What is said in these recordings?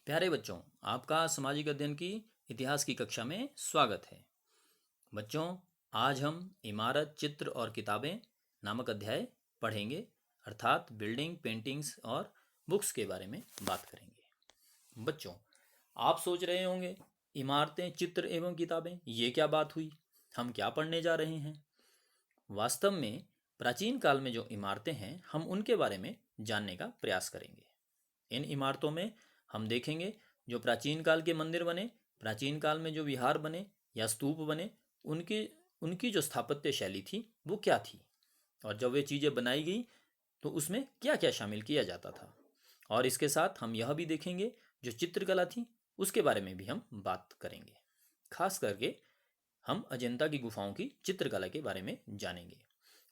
प्यारे बच्चों, आपका सामाजिक अध्ययन की इतिहास की कक्षा में स्वागत है। बच्चों, आज हम इमारत, चित्र और किताबें नामक अध्याय पढ़ेंगे, अर्थात बिल्डिंग, पेंटिंग्स और बुक्स के बारे में बात करेंगे। बच्चों, आप सोच रहे होंगे, इमारतें, चित्र एवं किताबें, ये क्या बात हुई? हम क्या पढ़ने जा रहे हैं? वास्तव में प्राचीन काल में जो इमारतें हैं, हम उनके बारे में जानने का प्रयास करेंगे। इन इमारतों में हम देखेंगे जो प्राचीन काल के मंदिर बने, प्राचीन काल में जो विहार बने या स्तूप बने, उनकी उनकी जो स्थापत्य शैली थी वो क्या थी, और जब वे चीज़ें बनाई गई तो उसमें क्या क्या शामिल किया जाता था। और इसके साथ हम यह भी देखेंगे जो चित्रकला थी उसके बारे में भी हम बात करेंगे। खास करके हम अजंता की गुफाओं की चित्रकला के बारे में जानेंगे,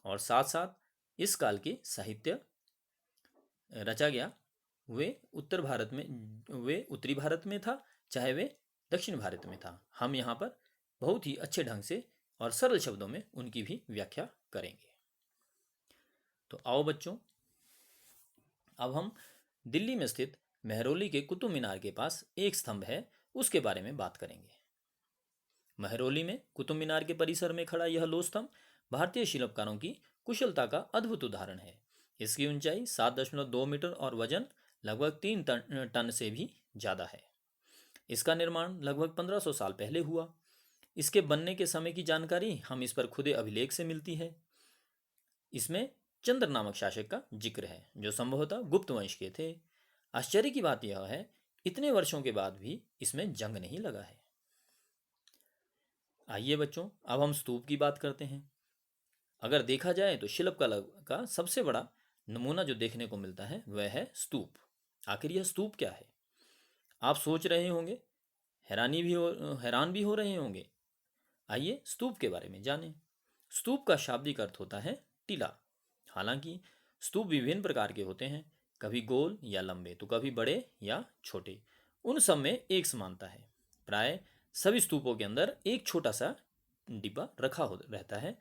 और साथ साथ इस काल के साहित्य रचा गया वे उत्तरी भारत में था, चाहे वे दक्षिण भारत में था। हम यहाँ पर बहुत ही अच्छे ढंग से और सरल शब्दों में उनकी भी व्याख्या करेंगे। तो आओ बच्चों, अब हम दिल्ली में स्थित मेहरौली के कुतुब मीनार के पास एक स्तंभ है, उसके बारे में बात करेंगे। मेहरौली में कुतुब मीनार के परिसर में खड़ा यह लो स्तंभ भारतीय शिल्पकारों की कुशलता का अद्भुत उदाहरण है। इसकी ऊंचाई 7.2 मीटर और वजन लगभग 3 टन से भी ज़्यादा है। इसका निर्माण लगभग 1500 साल पहले हुआ। इसके बनने के समय की जानकारी हम इस पर खुदे अभिलेख से मिलती है। इसमें चंद्र नामक शासक का जिक्र है, जो संभवतः गुप्त वंश के थे। आश्चर्य की बात यह है, इतने वर्षों के बाद भी इसमें जंग नहीं लगा है। आइए बच्चों, अब हम स्तूप की बात करते हैं। अगर देखा जाए तो शिल्पकला का सबसे बड़ा नमूना जो देखने को मिलता है वह है स्तूप। आखिर यह स्तूप क्या है? आप सोच रहे होंगे, हैरान भी हो रहे होंगे। आइए स्तूप के बारे में जानें। स्तूप का शाब्दिक अर्थ होता है टीला। हालांकि स्तूप विभिन्न प्रकार के होते हैं, कभी गोल या लंबे तो कभी बड़े या छोटे। उन सब में एक समानता है। प्राय सभी स्तूपों के अंदर एक छोटा सा डिब्बा रखा हो रहता है।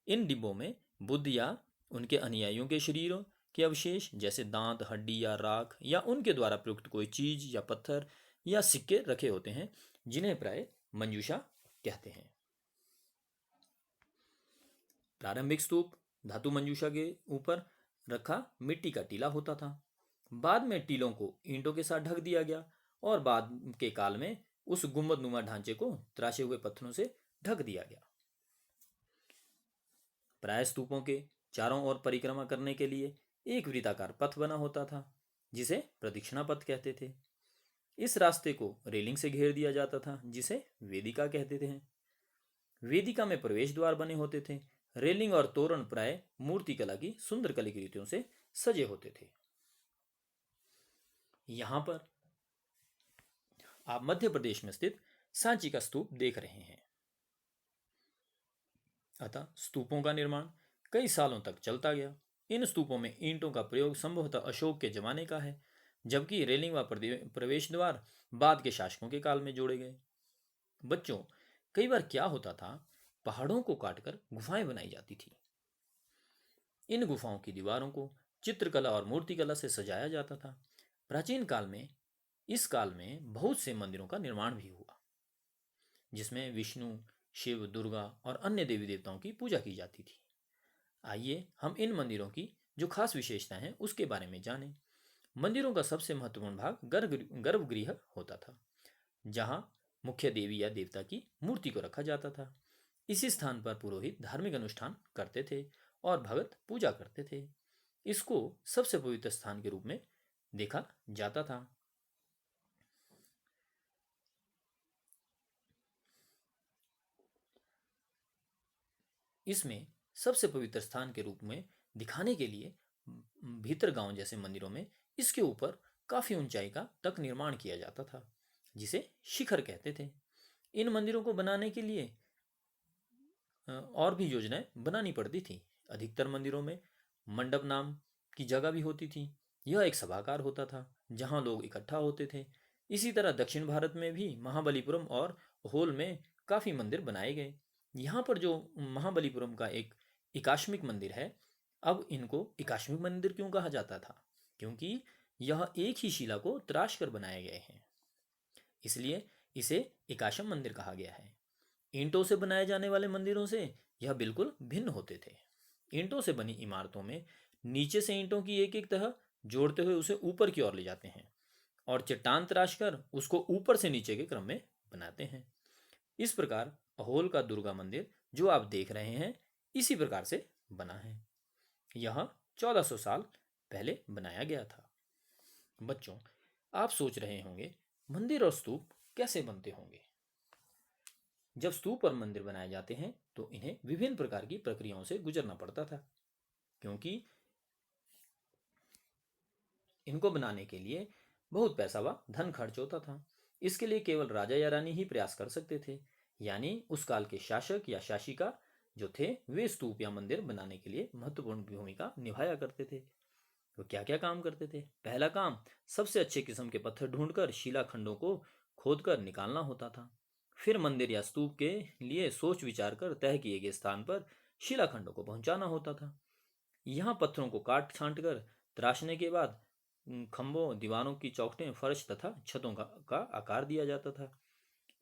इन डिब्बों में बुद्ध या उनके अनुयायियों के शरीरों के अवशेष, जैसे दांत, हड्डी या राख, या उनके द्वारा प्रयुक्त कोई चीज या पत्थर या सिक्के रखे होते हैं, जिन्हें प्राय मंजूषा कहते हैं। प्रारंभिक स्तूप धातु मंजूषा के ऊपर रखा मिट्टी का टीला होता था। बाद में टीलों को ईंटों के साथ ढक दिया गया, और बाद के काल में उस गुंबदनुमा ढांचे को तराशे हुए पत्थरों से ढक दिया गया। प्राय स्तूपों के चारों ओर परिक्रमा करने के लिए एक वृत्ताकार पथ बना होता था, जिसे प्रदक्षिणा पथ कहते थे। इस रास्ते को रेलिंग से घेर दिया जाता था, जिसे वेदिका कहते थे। वेदिका में प्रवेश द्वार बने होते थे। रेलिंग और तोरण प्राय मूर्तिकला की सुंदर कलाकृतियों से सजे होते थे। यहाँ पर आप मध्य प्रदेश में स्थित सांची का स्तूप देख रहे हैं। अतः स्तूपों का निर्माण कई सालों तक चलता गया। इन स्तूपों में ईंटों का प्रयोग संभवतः अशोक के जमाने का है, जबकि रेलिंग व प्रवेश द्वार बाद के शासकों के काल में जोड़े गए। बच्चों, कई बार क्या होता था, पहाड़ों को काटकर गुफाएं बनाई जाती थी। इन गुफाओं की दीवारों को चित्रकला और मूर्तिकला से सजाया जाता था। प्राचीन काल में इस काल में बहुत से मंदिरों का निर्माण भी हुआ, जिसमें विष्णु, शिव, दुर्गा और अन्य देवी देवताओं की पूजा की जाती थी। आइए हम इन मंदिरों की जो खास विशेषताएं हैं उसके बारे में जानें। मंदिरों का सबसे महत्वपूर्ण भाग गर्भगृह होता था, जहाँ मुख्य देवी या देवता की मूर्ति को रखा जाता था। इसी स्थान पर पुरोहित धार्मिक अनुष्ठान करते थे और भगत पूजा करते थे। इसको सबसे पवित्र स्थान के रूप में देखा जाता था। इसमें सबसे पवित्र स्थान के रूप में दिखाने के लिए भीतर गांव जैसे मंदिरों में इसके ऊपर काफी ऊंचाई का तक निर्माण किया जाता था, जिसे शिखर कहते थे। इन मंदिरों को बनाने के लिए और भी योजनाएं बनानी पड़ती थी। अधिकतर मंदिरों में मंडप नाम की जगह भी होती थी। यह एक सभागार होता था जहां लोग इकट्ठा होते थे। इसी तरह दक्षिण भारत में भी महाबलीपुरम और होल में काफ़ी मंदिर बनाए गए। यहाँ पर जो महाबलीपुरम का एक एकाश्मिक मंदिर है, अब इनको एकाश्मिक मंदिर क्यों कहा जाता था? क्योंकि यह एक ही शिला को तराश कर बनाए गए हैं। इसलिए इसे एकाशम मंदिर कहा गया है। ईंटों से बनाए जाने वाले मंदिरों से यह बिल्कुल भिन्न होते थे। ईंटों से बनी इमारतों में नीचे से ईंटों की एक एक तह जोड़ते हुए उसे ऊपर की ओर ले जाते हैं और चट्टान तराश कर उसको ऊपर से नीचे के क्रम में बनाते हैं। इस प्रकार अहोल का दुर्गा मंदिर जो आप देख रहे हैं इसी प्रकार से बना है। यह 1400 साल पहले बनाया गया था। बच्चों, आप सोच रहे होंगे मंदिर और स्तूप कैसे बनते होंगे। जब स्तूप और मंदिर बनाए जाते हैं तो इन्हें विभिन्न प्रकार की प्रक्रियाओं से गुजरना पड़ता था, क्योंकि इनको बनाने के लिए बहुत पैसा व धन खर्च होता था। इसके लिए केवल राजा या रानी ही प्रयास कर सकते थे, यानी उस काल के शासक या शासिका जो थे वे स्तूप या मंदिर बनाने के लिए महत्वपूर्ण भूमिका निभाया करते थे। वो क्या क्या काम करते थे। पहला काम, सबसे अच्छे किस्म के पत्थर ढूंढकर शिलाखंडों को खोदकर निकालना होता था। फिर मंदिर या स्तूप के लिए सोच विचार कर तय किए गए स्थान पर शिलाखंडों को पहुंचाना होता था। यहाँ पत्थरों को काट छांट कर तराशने के बाद खंभों, दीवारों की चौखटें, फर्श तथा छतों का आकार दिया जाता था।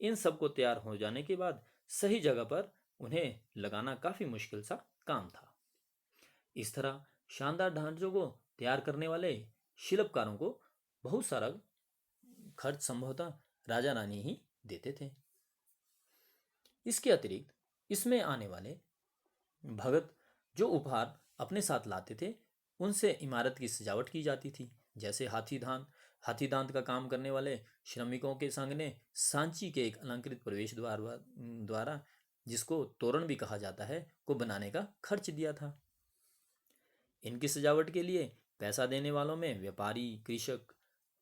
इन सब को तैयार हो जाने के बाद सही जगह पर उन्हें लगाना काफी मुश्किल सा काम था। इस तरह शानदार ढांचों को तैयार करने वाले शिल्पकारों को बहुत सारा खर्च संभवतः राजा रानी ही देते थे। इसके अतिरिक्त इसमें आने वाले भगत जो उपहार अपने साथ लाते थे उनसे इमारत की सजावट की जाती थी। जैसे हाथी दांत का काम करने वाले श्रमिकों के संघ ने सांची के एक अलंकृत प्रवेश द्वारा जिसको तोरण भी कहा जाता है को बनाने का खर्च दिया था। इनकी सजावट के लिए पैसा देने वालों में व्यापारी, कृषक,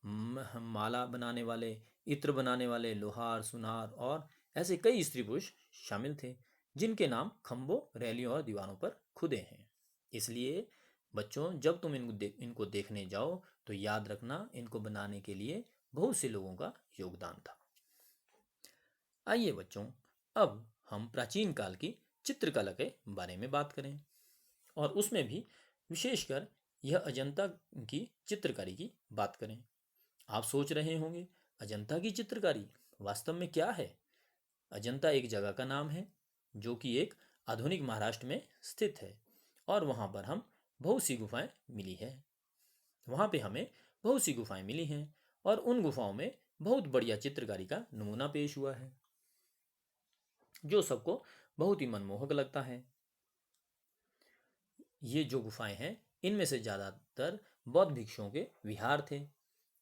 माला बनाने वाले, इत्र बनाने वाले, लोहार, सुनार और ऐसे कई स्त्री पुरुष शामिल थे जिनके नाम खंभों, रैलियों और दीवारों पर खुदे हैं। इसलिए बच्चों, जब तुम इनको देखने जाओ तो याद रखना इनको बनाने के लिए बहुत से लोगों का योगदान था। आइए बच्चों, अब हम प्राचीन काल की चित्रकला के बारे में बात करें और उसमें भी विशेषकर यह अजंता की चित्रकारी की बात करें। आप सोच रहे होंगे अजंता की चित्रकारी वास्तव में क्या है। अजंता एक जगह का नाम है जो कि एक आधुनिक महाराष्ट्र में स्थित है और वहाँ पर हम बहुत सी गुफाएं मिली है। वहाँ पे हमें बहुत सी गुफाएं मिली हैं और उन गुफाओं में बहुत बढ़िया चित्रकारी का नमूना पेश हुआ है जो सबको बहुत ही मनमोहक लगता है। ये जो गुफाएं हैं इनमें से ज़्यादातर बौद्ध भिक्षुओं के विहार थे।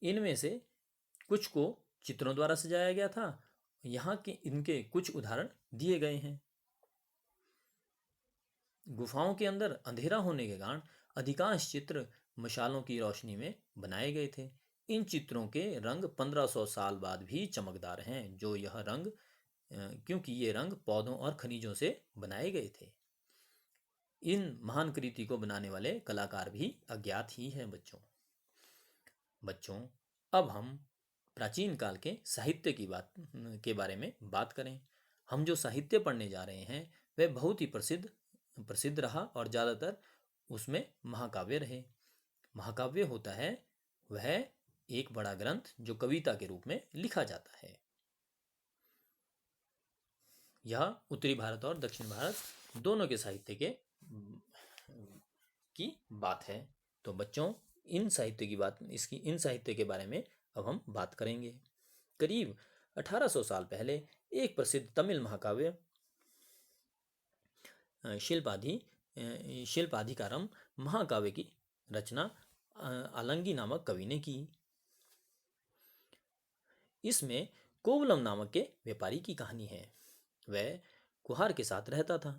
इनमें से कुछ को चित्रों द्वारा सजाया गया था। यहाँ के इनके कुछ उदाहरण दिए गए हैं। गुफाओं के अंदर अंधेरा होने के कारण अधिकांश चित्र मशालों की रोशनी में बनाए गए थे। इन चित्रों के रंग 1500 साल बाद भी चमकदार हैं, जो यह रंग क्योंकि ये रंग पौधों और खनिजों से बनाए गए थे। इन महान कृति को बनाने वाले कलाकार भी अज्ञात ही हैं बच्चों, अब हम प्राचीन काल के साहित्य की बात के बारे में बात करें। हम जो साहित्य पढ़ने जा रहे हैं वह बहुत ही प्रसिद्ध रहा और ज़्यादातर उसमें महाकाव्य रहे। महाकाव्य होता है वह एक बड़ा ग्रंथ जो कविता के रूप में लिखा जाता है। यह उत्तरी भारत और दक्षिण भारत दोनों के साहित्य की बात है। तो बच्चों, इन साहित्य के बारे में अब हम बात करेंगे। करीब 1800 साल पहले एक प्रसिद्ध तमिल महाकाव्य शिल्पाधिकारम महाकाव्य की रचना आलंगी नामक कवि ने की। इसमें कोवलम नामक के व्यापारी की कहानी है। वह कुहार के साथ रहता था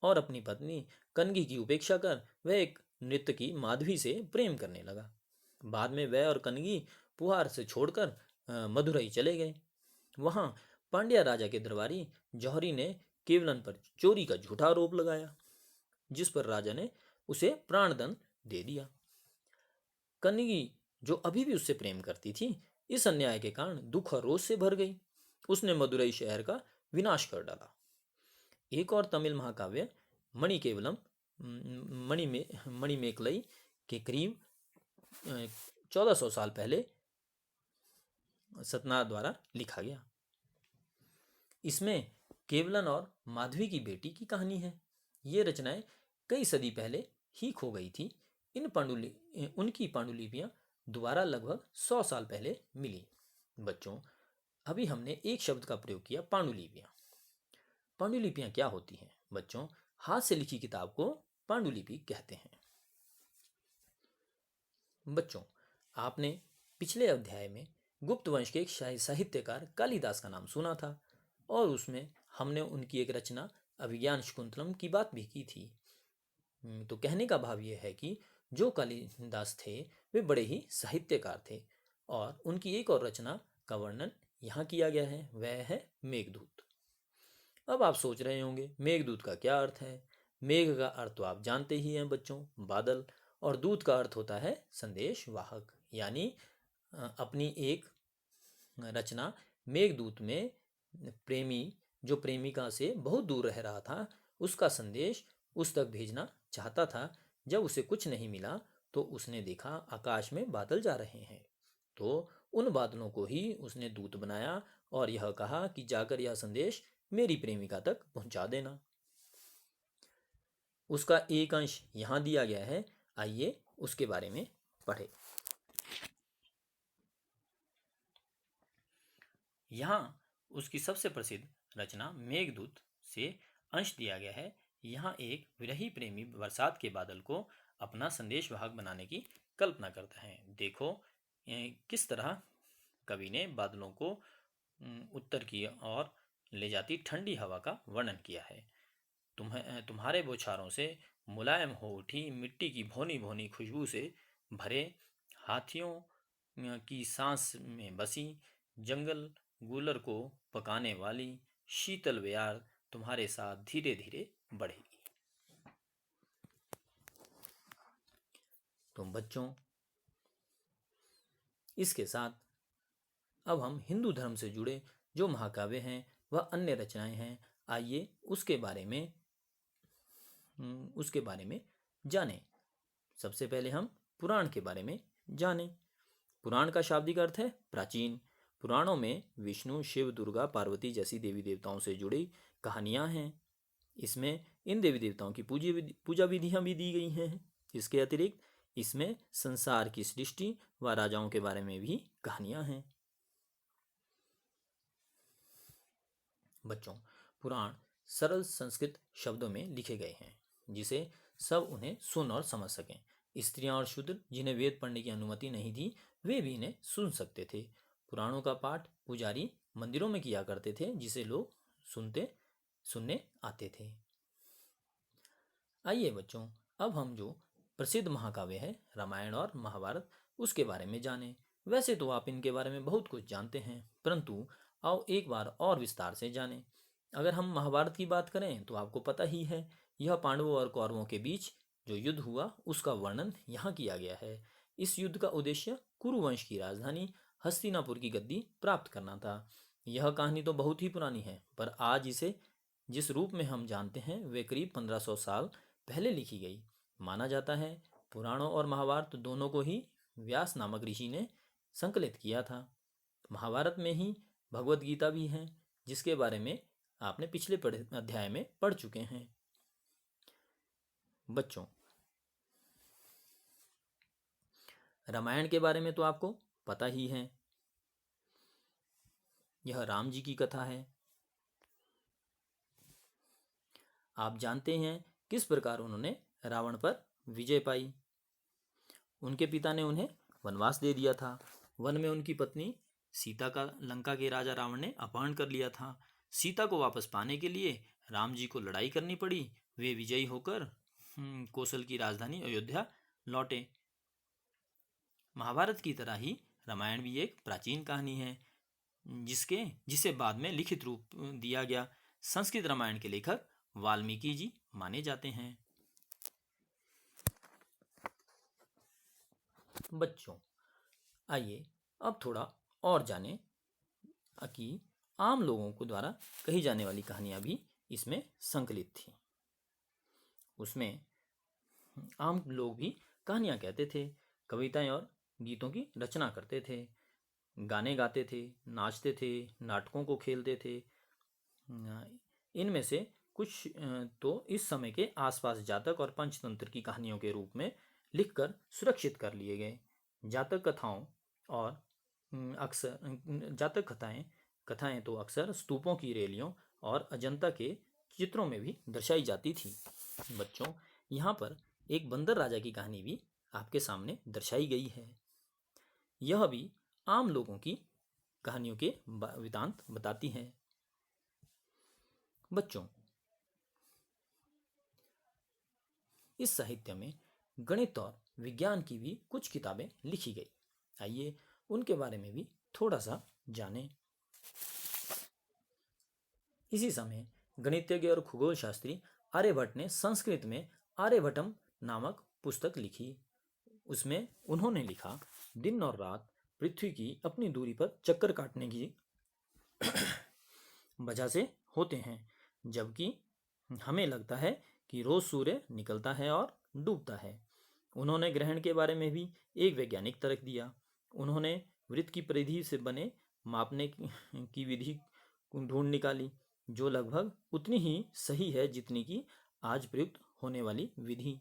और अपनी पत्नी कनगी की उपेक्षा कर वह एक नृत्यकी माधवी से प्रेम करने लगा। बाद में वह और कनगी पुहार से छोड़कर मदुरई चले गए। वहां पांड्या राजा के दरबारी जौहरी ने केवलन पर चोरी का झूठा आरोप लगाया, जिस पर राजा ने उसे प्राणदंड दे दिया। कनगी, जो अभी भी उससे प्रेम करती थी, इस अन्याय के कारण दुख और रोष से भर गई। उसने मदुरई शहर का विनाश कर डाला। एक और तमिल महाकाव्य मणिमेकलई के करीब 1400 साल पहले सत्यनारायण द्वारा लिखा गया। इसमें केवलन और माधवी की बेटी की कहानी है। ये रचनाएं कई सदी पहले ही खो गई थी। उनकी पांडुलिपियां दोबारा लगभग 100 साल पहले मिली। बच्चों, अभी हमने एक शब्द का प्रयोग किया, पांडुलिपियां। पांडुलिपियां क्या होती हैं? बच्चों, हाथ से लिखी किताब को पांडुलिपि कहते हैं। बच्चों, आपने पिछले अध्याय में गुप्त वंश के एक साहित्यकार कालिदास का नाम सुना था और उसमें हमने उनकी एक रचना अभिज्ञान शाकुंतलम की बात भी की थी। तो कहने का भाव यह है कि जो कालिदास थे वे बड़े ही साहित्यकार थे और उनकी एक और रचना का वर्णन यहाँ किया गया है, वह है मेघदूत। अब आप सोच रहे होंगे मेघदूत का क्या अर्थ है। मेघ का अर्थ तो आप जानते ही हैं बच्चों, बादल, और दूत का अर्थ होता है संदेश वाहक। यानी अपनी एक रचना मेघदूत में प्रेमी जो प्रेमिका से बहुत दूर रह रहा था उसका संदेश उस तक भेजना चाहता था। जब उसे कुछ नहीं मिला तो उसने देखा आकाश में बादल जा रहे हैं, तो उन बादलों को ही उसने दूत बनाया और यह कहा कि जाकर यह संदेश मेरी प्रेमिका तक पहुंचा देना। उसका एक अंश यहाँ दिया गया है, आइए उसके बारे में पढ़े। यहाँ उसकी सबसे प्रसिद्ध रचना मेघदूत से अंश दिया गया है। यहाँ एक विरही प्रेमी बरसात के बादल को अपना संदेश वाहक बनाने की कल्पना करता है। देखो किस तरह कवि ने बादलों को उत्तर की ओर ले जाती ठंडी हवा का वर्णन किया है। तुम्हारे बौछारों से मुलायम हो उठी मिट्टी की भौनी भौनी खुशबू से भरे हाथियों की सांस में बसी जंगल गूलर को पकाने वाली शीतल बयार तुम्हारे साथ धीरे धीरे बढ़ेगी। तो बच्चों, इसके साथ अब हम हिंदू धर्म से जुड़े जो महाकाव्य हैं वह अन्य रचनाएं हैं, आइए उसके बारे में जानें। सबसे पहले हम पुराण के बारे में जानें। पुराण का शाब्दिक अर्थ है प्राचीन। पुराणों में विष्णु, शिव, दुर्गा, पार्वती जैसी देवी देवताओं से जुड़ी कहानियां हैं। इसमें इन देवी देवताओं की पूजा विधियां भी दी गई हैं। इसके अतिरिक्त इसमें संसार की सृष्टि व राजाओं के बारे में भी कहानियां हैं। बच्चों, पुराण सरल संस्कृत शब्दों में लिखे गए हैं जिसे सब उन्हें सुन और समझ सकें। स्त्रियां और शूद्र जिन्हें वेद पढ़ने की अनुमति नहीं थी वे भी इन्हें सुन सकते थे। पुराणों का पाठ पुजारी मंदिरों में किया करते थे जिसे लोग सुनने आते थे। आइए बच्चों, अब हम जो प्रसिद्ध महाकाव्य है रामायण और महाभारत उसके बारे में जानें। वैसे तो आप इनके बारे में बहुत कुछ जानते हैं, परंतु आओ एक बार और विस्तार से जानें। अगर हम महाभारत की बात करें तो आपको पता ही है, यह पांडवों और कौरवों के बीच जो युद्ध हुआ उसका वर्णन यहाँ किया गया है। इस युद्ध का उद्देश्य कुरुवंश की राजधानी हस्तिनापुर की गद्दी प्राप्त करना था। यह कहानी तो बहुत ही पुरानी है, पर आज इसे जिस रूप में हम जानते हैं वे करीब 1500 साल पहले लिखी गई। माना जाता है पुराणों और महाभारत दोनों को ही व्यास नामक ऋषि ने संकलित किया था। महाभारत में ही भगवत गीता भी है जिसके बारे में आपने पिछले अध्याय में पढ़ चुके हैं। बच्चों, रामायण के बारे में तो आपको पता ही है, यह राम जी की कथा है। आप जानते हैं किस प्रकार उन्होंने रावण पर विजय पाई। उनके पिता ने उन्हें वनवास दे दिया था। वन में उनकी पत्नी सीता का लंका के राजा रावण ने अपहरण कर लिया था। सीता को वापस पाने के लिए राम जी को लड़ाई करनी पड़ी। वे विजयी होकर कौशल की राजधानी अयोध्या लौटे। महाभारत की तरह ही रामायण भी एक प्राचीन कहानी है जिसे बाद में लिखित रूप दिया गया। संस्कृत रामायण के लेखक वाल्मीकि जी माने जाते हैं। बच्चों, आइए अब थोड़ा और जानें कि आम लोगों को द्वारा कही जाने वाली कहानियां भी इसमें संकलित थी। उसमें आम लोग भी कहानियां कहते थे, कविताएं और गीतों की रचना करते थे। गाने गाते थे, नाचते थे, नाटकों को खेलते थे। इनमें से कुछ तो इस समय के आसपास जातक और पंचतंत्र की कहानियों के रूप में लिखकर सुरक्षित कर लिए गए। जातक कथाओं और अक्सर जातक कथाएं तो अक्सर स्तूपों की रैलियों और अजंता के चित्रों में भी दर्शाई जाती थी। बच्चों, यहाँ पर एक बंदर राजा की कहानी भी आपके सामने दर्शाई गई है। यह भी आम लोगों की कहानियों के वृतांत बताती हैं। बच्चों, इस साहित्य में गणित और विज्ञान की भी कुछ किताबें लिखी गई। आइए उनके बारे में भी थोड़ा सा जानें। इसी समय गणितज्ञ और खगोल शास्त्री आर्यभट्ट ने संस्कृत में आर्यभट्टम नामक पुस्तक लिखी। उसमें उन्होंने लिखा, दिन और रात पृथ्वी की अपनी दूरी पर चक्कर काटने की वजह से होते हैं, जबकि हमें लगता है कि रोज सूर्य निकलता है और डूबता है। उन्होंने ग्रहण के बारे में भी एक वैज्ञानिक तर्क दिया। उन्होंने वृत्त की परिधि से बने मापने की विधि ढूंढ निकाली, जो लगभग उतनी ही सही है जितनी कि आज प्रयुक्त होने वाली विधि।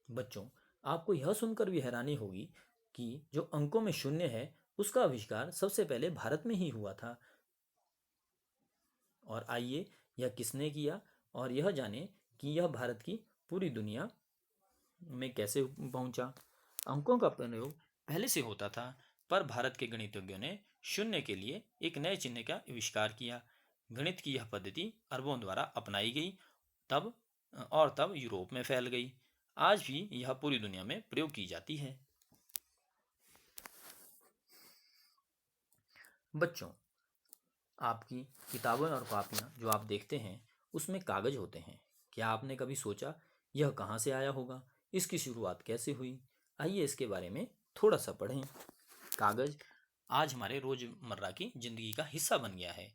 बच्चों, आपको यह सुनकर भी हैरानी होगी कि जो अंकों में शून्य है उसका आविष्कार सबसे पहले भारत में ही हुआ था। और आइए यह किसने किया और यह जाने कि यह भारत की पूरी दुनिया में कैसे पहुंचा। अंकों का प्रयोग पहले से होता था, पर भारत के गणितज्ञों ने शून्य के लिए एक नए चिन्ह का आविष्कार किया। गणित की यह पद्धति अरबों द्वारा अपनाई गई तब यूरोप में फैल गई। आज भी यह पूरी दुनिया में प्रयोग की जाती है। बच्चों, आपकी किताबें और कॉपियाँ जो आप देखते हैं उसमें कागज होते हैं। क्या आपने कभी सोचा यह कहाँ से आया होगा, इसकी शुरुआत कैसे हुई? आइए इसके बारे में थोड़ा सा पढ़ें। कागज आज हमारे रोजमर्रा की जिंदगी का हिस्सा बन गया है।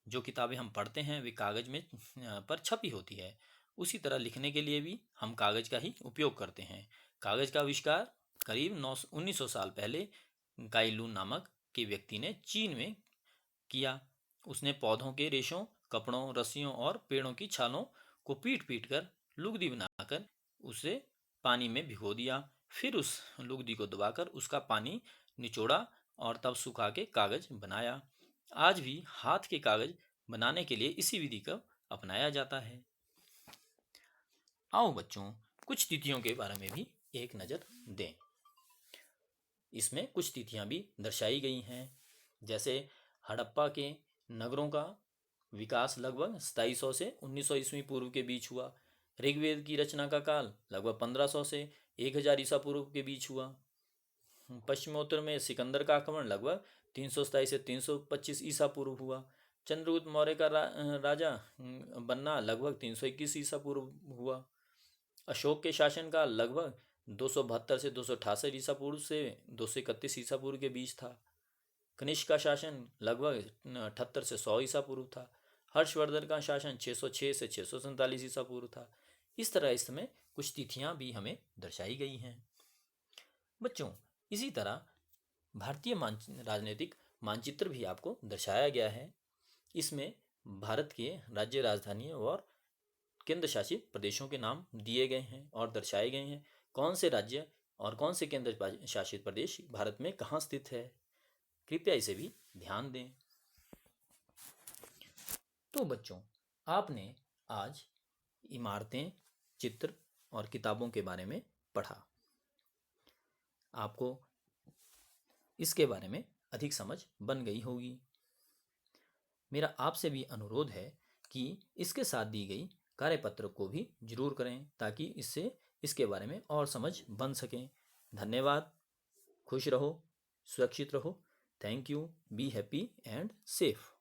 जो किताबें हम पढ़ते हैं वे कागज में पर छपी होती है। उसी तरह लिखने के लिए भी हम कागज का ही उपयोग करते हैं। कागज का आविष्कार करीब 1900 साल पहले काई लुन नामक के व्यक्ति ने चीन में किया। उसने पौधों के रेशों, कपड़ों, रस्सियों और पेड़ों की छालों को पीट पीट कर लुगदी बनाकर उसे पानी में भिगो दिया। फिर उस लुगदी को दबाकर उसका पानी निचोड़ा और तब सुखा के कागज बनाया। आज भी हाथ के कागज बनाने के लिए इसी विधि को अपनाया जाता है। आओ बच्चों, कुछ तिथियों के बारे में भी एक नज़र दें। इसमें कुछ तिथियां भी दर्शाई गई हैं, जैसे हड़प्पा के नगरों का विकास लगभग 2700 से 1900 ईस्वी पूर्व के बीच हुआ। ऋग्वेद की रचना का काल लगभग 1500 से 1000 ईसा पूर्व के बीच हुआ। पश्चिमोत्तर में सिकंदर का आक्रमण लगभग 327 से 325 ईसा पूर्व हुआ। चंद्रगुप्त मौर्य का राजा बनना लगभग 321 ईसा पूर्व हुआ। अशोक के शासन का लगभग 272 से 268 ईसा पूर्व से 231 ईसा पूर्व के बीच था। कनिष्क का शासन लगभग 78 से 100 ईसा पूर्व था। हर्षवर्धन का शासन 606 से 647 ईसा पूर्व था। इस तरह इसमें कुछ तिथियां भी हमें दर्शाई गई हैं। बच्चों, इसी तरह भारतीय राजनीतिक मानचित्र भी आपको दर्शाया गया है। इसमें भारत के राज्य राजधानी और केंद्र शासित प्रदेशों के नाम दिए गए हैं और दर्शाए गए हैं। कौन से राज्य और कौन से केंद्र शासित प्रदेश भारत में कहाँ स्थित है, कृपया इसे भी ध्यान दें। तो बच्चों, आपने आज इमारतें, चित्र और किताबों के बारे में पढ़ा। आपको इसके बारे में अधिक समझ बन गई होगी। मेरा आपसे भी अनुरोध है कि इसके साथ दी गई कार्यपत्र को भी जरूर करें ताकि इससे इसके बारे में और समझ बन सकें। धन्यवाद। खुश रहो, सुरक्षित रहो। Thank you. Be happy and safe.